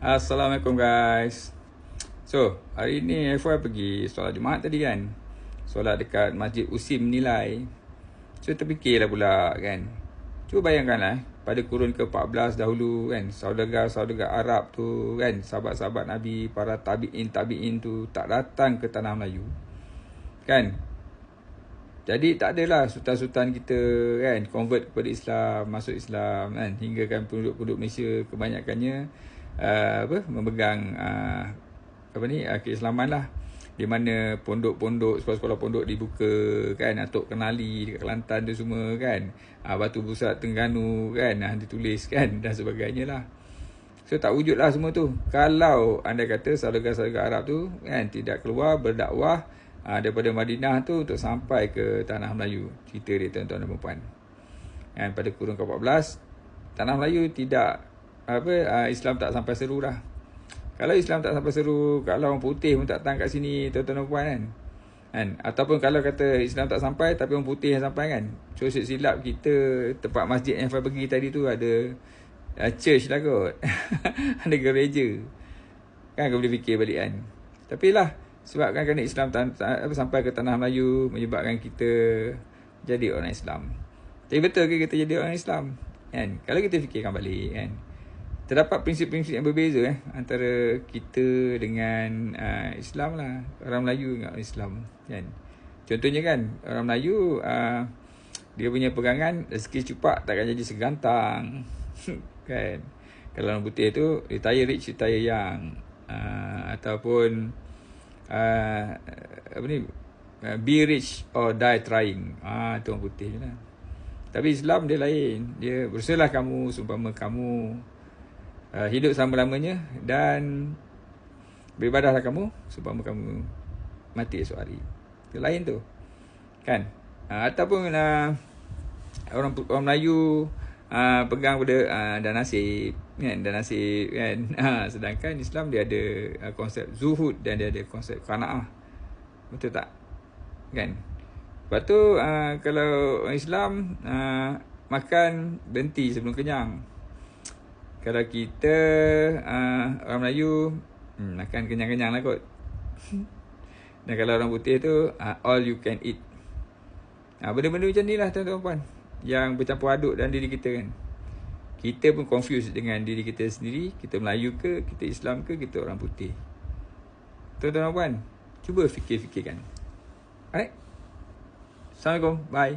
Assalamualaikum guys. So, hari ni FY pergi solat Jumaat tadi kan. Solat dekat Masjid Usim Nilai. So, terfikirlah pula kan. Cuba bayangkanlah pada kurun ke-14 dahulu kan, saudara-saudara Arab tu kan, sahabat-sahabat Nabi, para tabi'in tu tak datang ke tanah Melayu. Kan? Jadi tak adalah sultan-sultan kita kan convert kepada Islam, masuk Islam kan, hingga kan penduduk-penduduk Malaysia kebanyakannya memegang keislaman lah, di mana pondok-pondok, sekolah-sekolah pondok dibuka kan, Atok Kenali dekat Kelantan tu semua kan, Batu Pusat Terengganu kan, ditulis kan dan sebagainya lah. So tak wujud lah semua tu kalau anda kata saudara-saudara Arab tu kan tidak keluar berdakwah daripada Madinah tu untuk sampai ke tanah Melayu. Cerita dia tuan-tuan dan puan. Kan pada kurun ke-14 tanah Melayu tidak Islam tak sampai seru dah. Kalau Islam tak sampai seru, kalau orang putih pun tak datang kat sini tuan-tuan dan puan kan. Ataupun kalau kata Islam tak sampai tapi orang putih yang sampai kan. So silap kita tempat masjid yang saya pergi tadi tu ada church lah kot. Ada gereja. Kan kau boleh fikir balik kan. Tapi lah sebab kan Islam sampai ke tanah Melayu menyebabkan kita jadi orang Islam. Tapi betul ke kita jadi orang Islam? Kan? Kalau kita fikirkan balik kan, terdapat prinsip-prinsip yang berbeza antara kita dengan Islam lah. Orang Melayu dengan orang Islam kan. Contohnya kan, orang Melayu dia punya pegangan rezeki cupak takkan jadi segantang. Kan. Kalau orang putih tu retire rich, retire young. Ataupun be rich or die trying. Tu orang putih je lah. Tapi Islam dia lain. Dia berusahalah kamu seumpama kamu hidup selama-lamanya dan beribadahlah kamu seumpama kamu mati esok hari. Itu lain tu. Kan? Ataupun orang Melayu pegang pada dan nasib kan, dan nasib kan. Sedangkan Islam dia ada konsep zuhud dan dia ada konsep qanaah. Betul tak? Kan? Lepas tu kalau orang Islam makan berhenti sebelum kenyang. Kalau kita orang Melayu makan kenyang-kenyang lah kot. Dan kalau orang putih tu all you can eat. Benda-benda macam ni lah tuan-tuan puan, yang bercampur aduk dalam diri kita kan. Kita pun confused dengan diri kita sendiri. Kita Melayu ke, kita Islam ke, kita orang putih. Tuan-tuan puan, cuba fikir-fikirkan. Alright. Assalamualaikum. Bye.